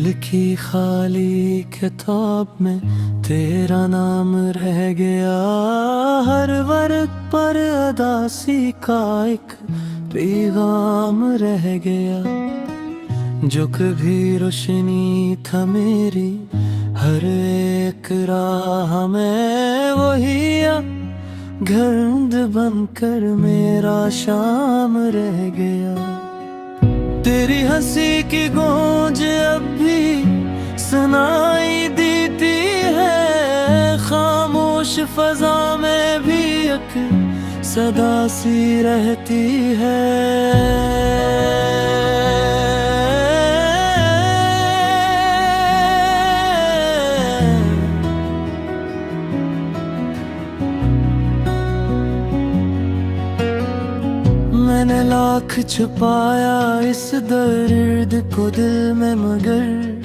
दिल की खाली किताब में तेरा नाम रह गया। हर वर्ग पर अदासी का एक पैगाम रह गया। जो कभी रोशनी था मेरी हर एक राह में, वही घरंद बनकर मेरा शाम रह गया। तेरी हंसी की गूंज अब भी सुनाई देती है, खामोश फजा में भी एक सदा सी रहती है। मैंने लाख छुपाया इस दर्द को दिल में, मगर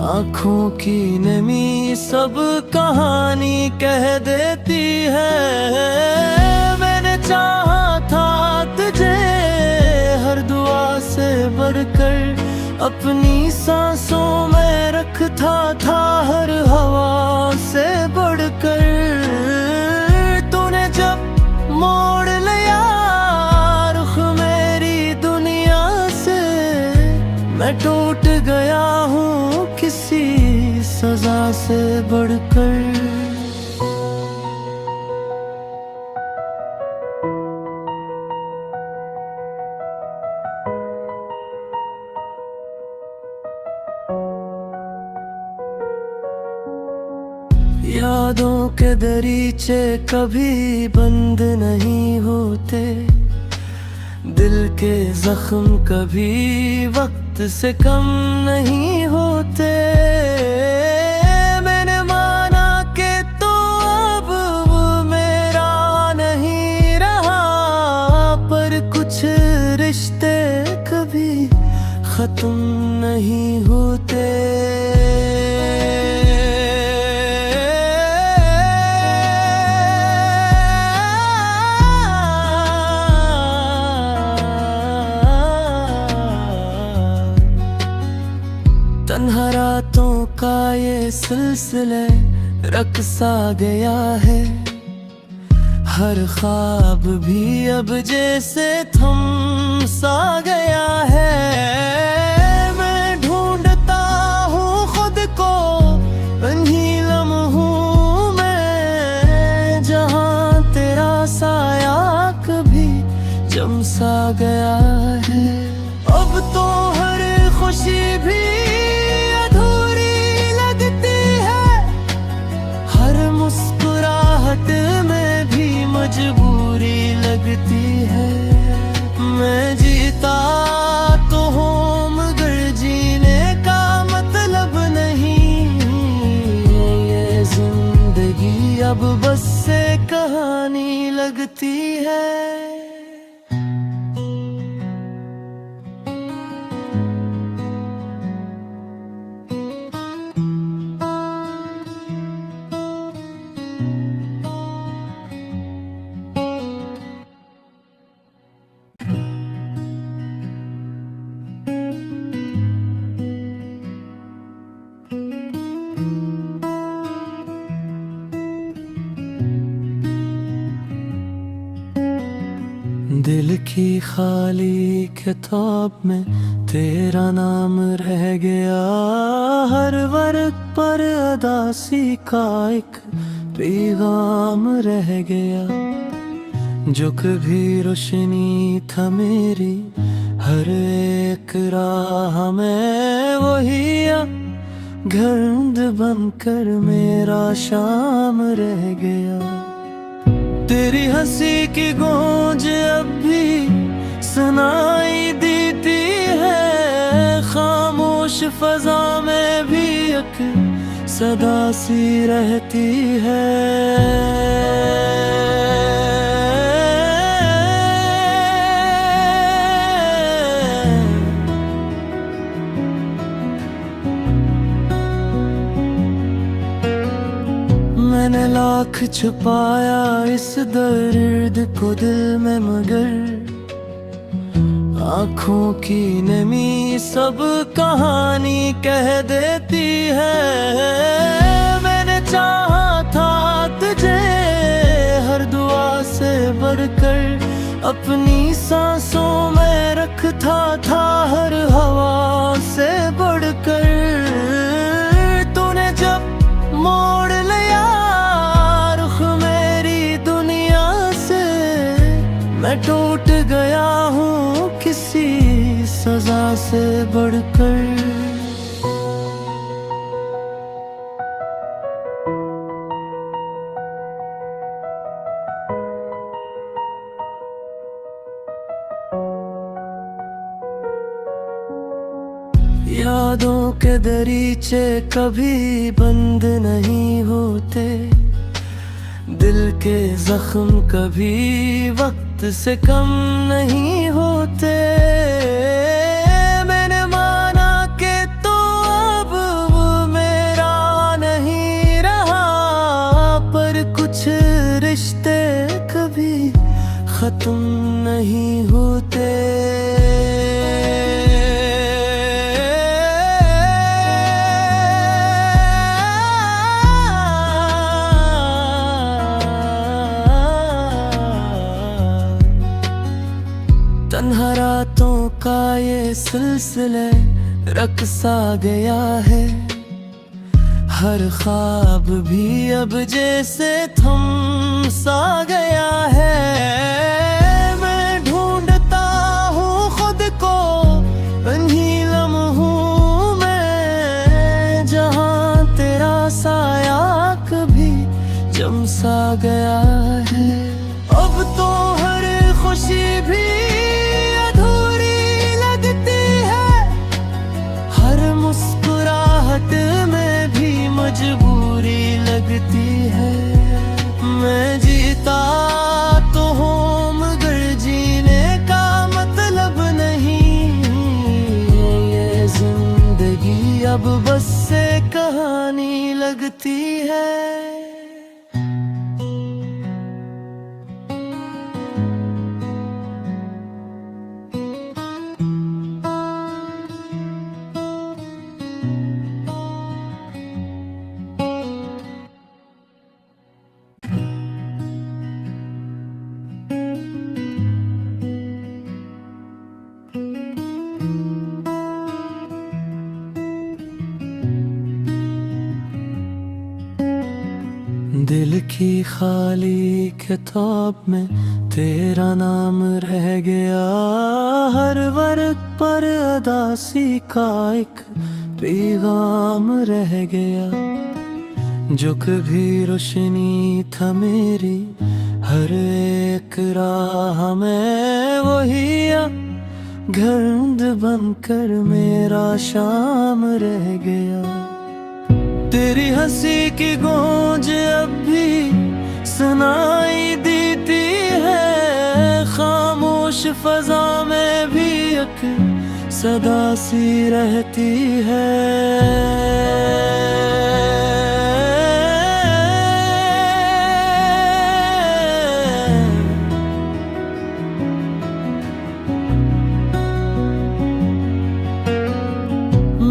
आँखों की नमी सब कहानी कह देती है। मैंने चाहा था तुझे हर दुआ से बढ़कर, अपनी सांसों में रखता था हर हवा से बढ़कर। तूने जब मोड़ लिया रुख मेरी दुनिया से, मैं टूट गया हूँ किसी सजा से बढ़कर। यादों के दरीचे कभी बंद नहीं होते, दिल के जख्म कभी वक्त से कम नहीं होते। मैंने माना कि तो अब वो मेरा नहीं रहा, पर कुछ रिश्ते कभी खत्म नहीं होते। तन्हा रातों का ये सिलसिले रक़्सा गया है, हर ख्वाब भी अब जैसे थम सा गया है। मैं ढूंढता हूँ खुद को इन्हीं लम्हों में, जहाँ तेरा साया कभी जम सा गया है। अब तो हर खुशी भी में भी मजबूरी लगती है। मैं जीता तो हूँ मगर जीने का मतलब नहीं, ये जिंदगी अब बस से कहानी लगती है। दिल की खाली किताब में तेरा नाम रह गया। हर वर्ग पर अदासी का एक पैगाम रह गया। जो कभी रोशनी था मेरी हर एक राह में, वही घरंद बनकर मेरा शाम रह गया। तेरी हंसी की गूंज अब भी सुनाई देती है, खामोश फजा में भी एक सदा सी रहती है। मैंने लाख छुपाया इस दर्द को दिल में, मगर आँखों की नमी सब कहानी कह देती है। मैंने चाहा था तुझे हर दुआ से बढ़कर, अपनी सांसों में रखता था हर हवा से बढ़कर। तूने जब मोड़ लिया रुख मेरी दुनिया से, मैं टूट गया हूँ किसी सजा से बढ़कर। यादों के दरीचे कभी बंद नहीं होते, दिल के जख्म कभी वक्त से कम नहीं होते। मैंने माना कि तो अब वो मेरा नहीं रहा, पर कुछ रिश्ते कभी खत्म नहीं होते। तन्हा रातों का ये सिलसिले रक़्सा गया है, हर ख्वाब भी अब जैसे थम सा गया है। मैं ढूंढता हूँ खुद को इन्हीं लम्हों में, जहाँ तेरा साया कभी जम सा गया है। अब तो हर खुशी भी में भी मजबूरी लगती है। मैं जीता तो हूँ मगर जीने का मतलब नहीं, ये जिंदगी अब बस से कहानी लगती है। दिल की खाली किताब में तेरा नाम रह गया, हर वर्ग पर अदासी का एक पैगाम रह गया। जो कभी रोशनी था मेरी हर एक राह में, वही घरंद बनकर मेरा शाम रह गया। तेरी हंसी की गूंज अब भी सुनाई देती है, खामोश फजा में भी एक सदा सी रहती है।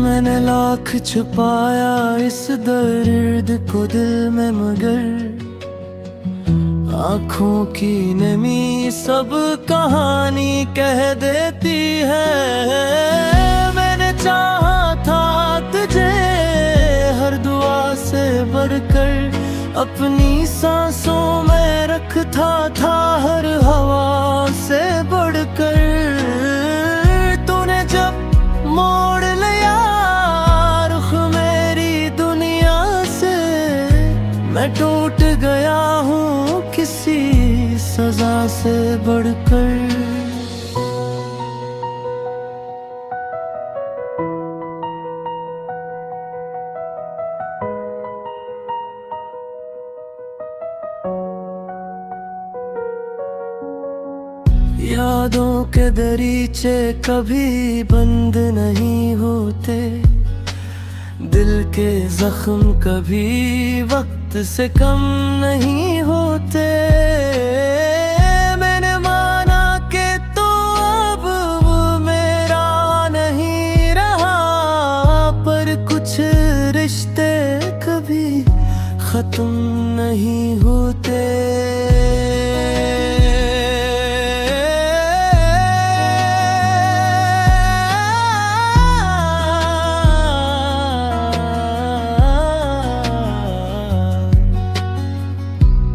मैंने लाख छुपाया इस दर्द को दिल में, मगर आँखों की नमी सब कहानी कह देती है। मैंने चाहा था तुझे हर दुआ से बढ़कर, अपनी सांसों में रखता था हर हवा से बढ़कर। तूने जब मोड़ लिया रुख मेरी दुनिया से, मैं टूट गया हूँ किसी सजा से बढ़कर। यादों के दरीचे कभी बंद नहीं होते, दिल के जख्म कभी वक्त से कम नहीं होते। मैंने माना कि तो अब वो मेरा नहीं रहा, पर रिश्ते कभी खत्म नहीं होते।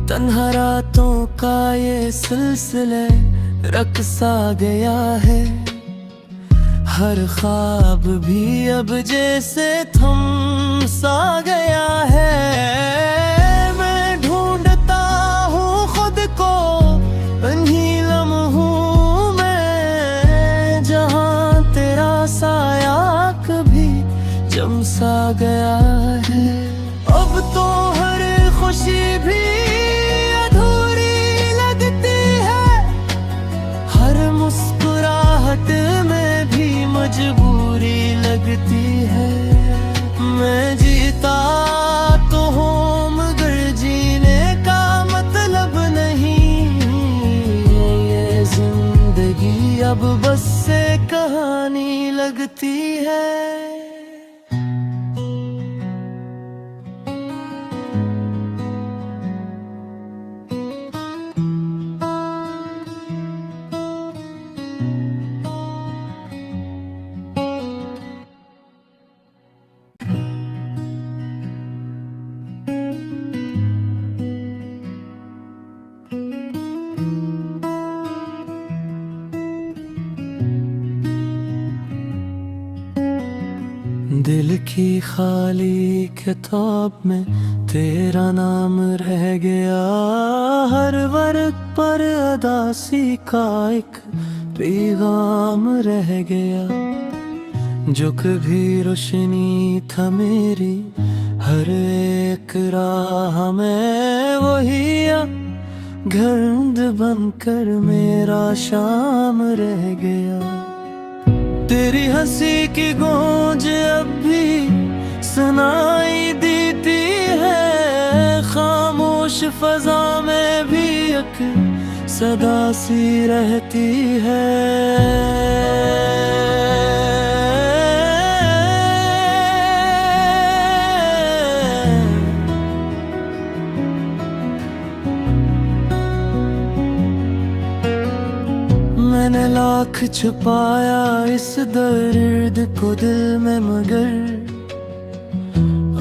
तन्हा रातों का ये सिलसिले रक़्सा गया है, हर ख्वाब भी अब जैसे थम सा गया है। मैं ढूंढता हूँ खुद को इन्हीं लम्हों में, जहाँ तेरा साया कभी जम सा गया है। अब तो हर खुशी भी मजबूरी लगती है। मैं जीता तो हूँ मगर जीने का मतलब नहीं, ये जिंदगी अब बस से कहानी लगती है। दिल की खाली किताब में तेरा नाम रह गया, हर वर्ग पर अदासी का एक पैगाम रह गया। जो कभी रोशनी था मेरी हर एक राह में, वही अब घंध बनकर मेरा शाम रह गया। तेरी हंसी की गूंज अब भी सुनाई देती है, खामोश फजा में भी एक सदा सी रहती है। मैंने लाख छुपाया इस दर्द को दिल में, मगर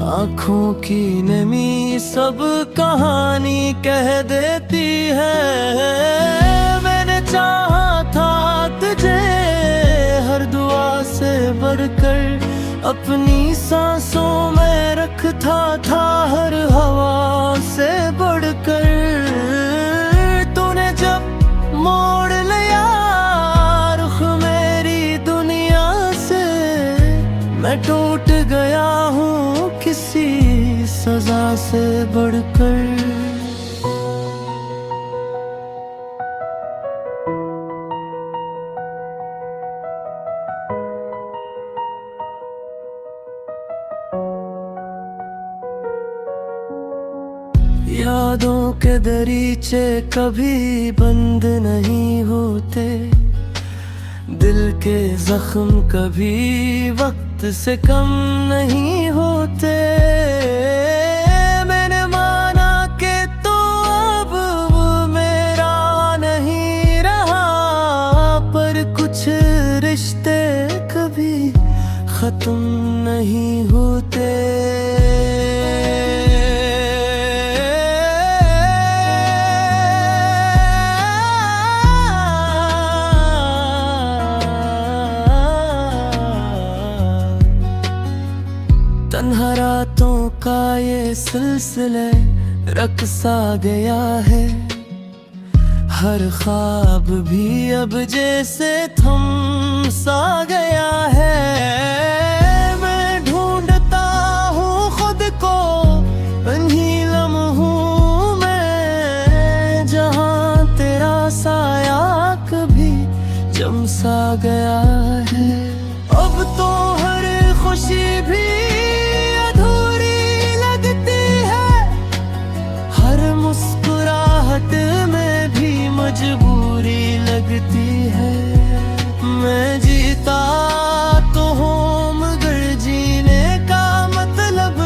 आँखों की नमी सब कहानी कह देती है। मैंने चाहा था तुझे हर दुआ से बढ़कर, अपनी सांसों में रखता था हर हवा से बढ़कर। तूने जब मोड़ लिया मैं टूट गया हूँ किसी सजा से बढ़कर। यादों के दरीचे कभी बंद नहीं होते, दिल के जख्म कभी वक्त से कम नहीं होते। मैंने माना कि तो अब वो मेरा नहीं रहा, पर कुछ रिश्ते कभी खत्म नहीं होते। तन्हा रातों का ये सिलसिले रक़्सा गया है, हर ख्वाब भी अब जैसे थम सा गया है। मैं ढूंढता हूँ खुद को इन्हीं लम्हों में, जहाँ तेरा साया कभी जम सा गया है। अब तो हर खुशी भी मजबूरी लगती है। मैं जीता तो हूँ मगर जीने का मतलब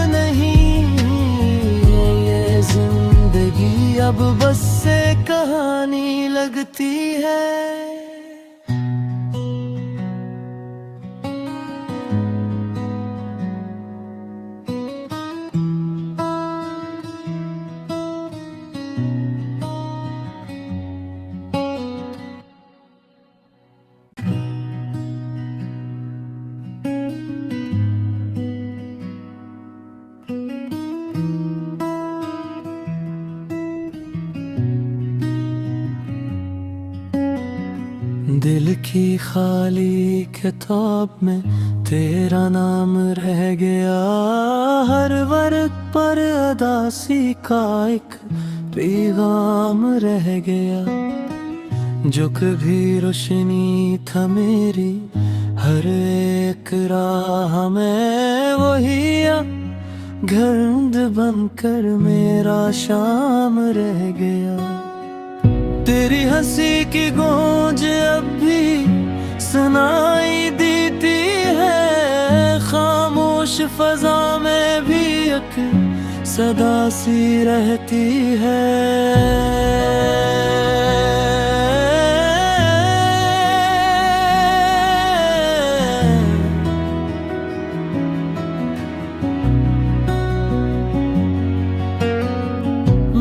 दिल की खाली किताब में तेरा नाम रह गया। हर वर्ग पर अदासी का एक पैगाम रह गया। जो कभी रोशनी था मेरी हर एक राह में, वही घरंद बनकर मेरा शाम रह गया। तेरी हंसी की गूंज अब भी सुनाई देती है। खामोश फजा में भी एक सदा सी रहती है।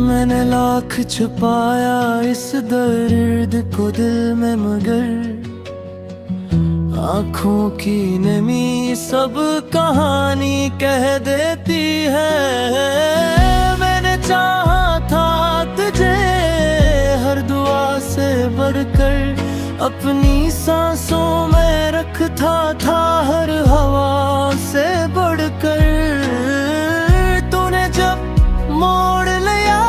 मैंने लाख छुपाया इस दर्द को दिल में, मगर आँखों की नमी सब कहानी कह देती है। मैंने चाहा था तुझे हर दुआ से बढ़कर, अपनी सांसों में रखता था हर हवा से बढ़कर। तूने जब मोड़ लिया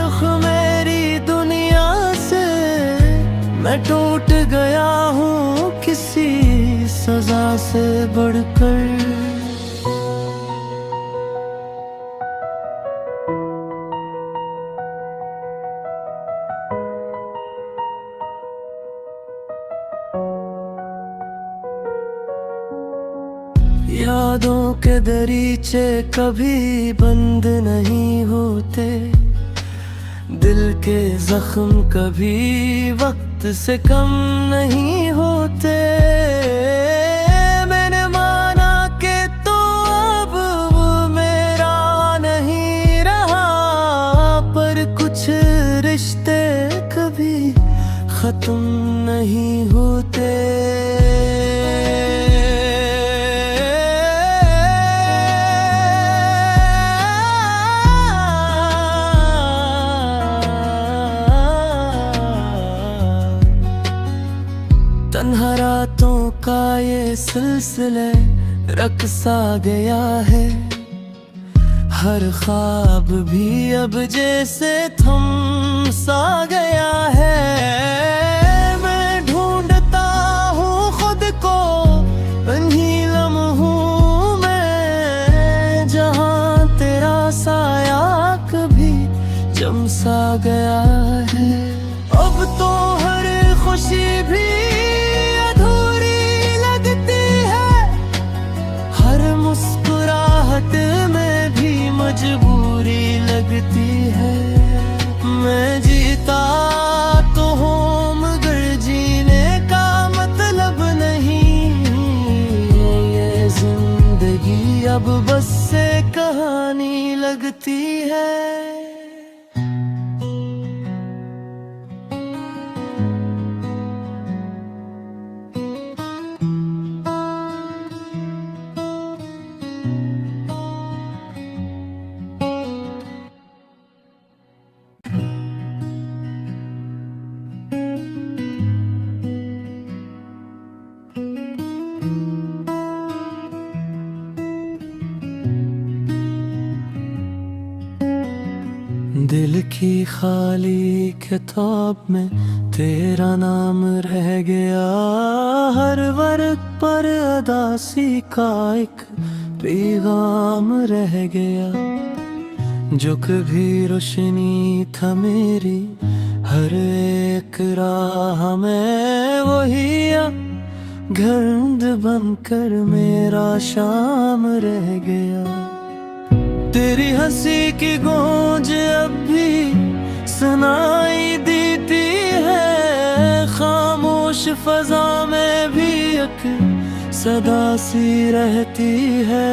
रुख मेरी दुनिया से, मैं टूट गया हूँ किसी सजा से बढ़कर। यादों के दरीचे कभी बंद नहीं होते, दिल के जख्म कभी वक्त से कम नहीं होते। मैंने माना कि तो अब वो मेरा नहीं रहा, पर कुछ रिश्ते कभी खत्म नहीं होते। तन्हा रातों का ये सिलसिले रक़्सा गया है। हर ख्वाब भी अब जैसे थम सा गया है। मैं ढूंढता हूँ खुद को इन्हीं लम्हों में, जहाँ तेरा साया कभी जम सा गया है। अब तो हर खुशी भी में भी मजबूरी लगती है। मैं जीता तो हूँ मगर जीने का मतलब नहीं। ये जिंदगी अब बस से कहानी लगती है। दिल की खाली किताब में तेरा नाम रह गया। हर वर्ग पर अदासी का एक पैगाम रह गया। जो कभी रोशनी था मेरी हर एक राह में, वही घरंद बनकर मेरा शाम रह गया। तेरी हंसी की गूंज अब भी सुनाई देती है। खामोश फजा में भी एक सदा सी रहती है।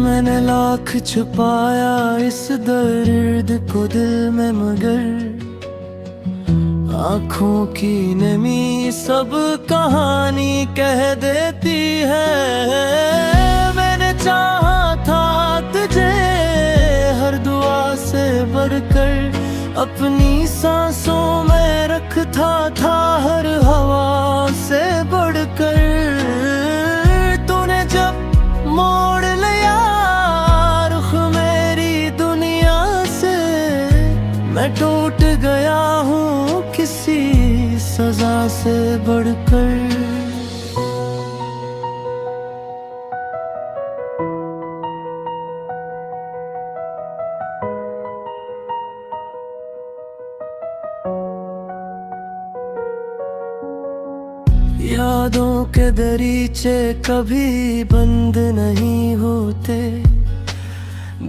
मैंने लाख छुपाया इस दर्द को दिल में, मगर आँखों की नमी सब कहानी कह देती है। मैंने चाहा था तुझे हर दुआ से बढ़कर, अपनी सांसों में रखता था हर हवा से बढ़कर। तूने जब मोड़ लिया रुख मेरी दुनिया से, मैं टूट गया हूँ किसी सजा से बढ़कर। यादों के दरीचे कभी बंद नहीं होते,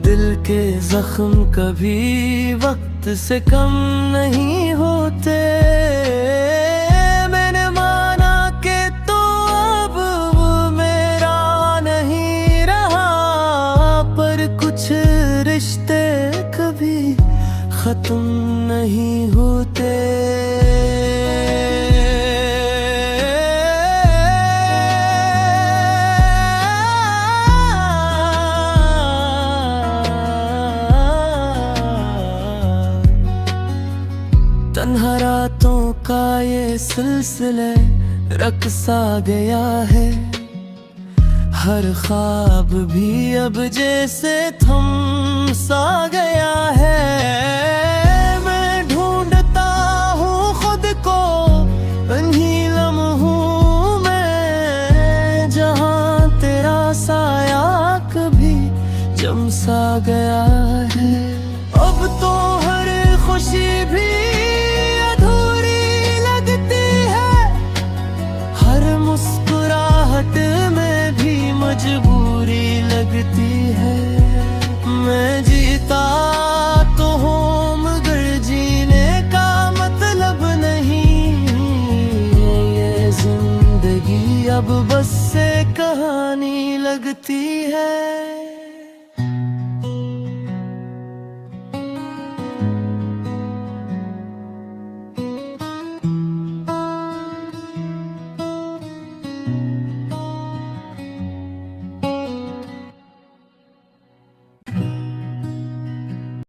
दिल के जख्म कभी वक्त से कम नहीं होते। मैंने माना कि तो अब वो मेरा नहीं रहा, पर कुछ रिश्ते कभी खत्म नहीं होते। तन्हा रातों का ये सिलसिले रक़्सा गया है, हर ख्वाब भी अब जैसे थम सा गया है। मैं ढूंढता हूँ खुद को इन्हीं लम्हों में, जहाँ तेरा साया कभी जम सा गया है। अब तो हर खुशी भी मुस्कुराहट में भी मजबूरी लगती है। मैं जीता तो हूँ मगर जीने का मतलब नहीं, ये जिंदगी अब बस से कहानी लगती है।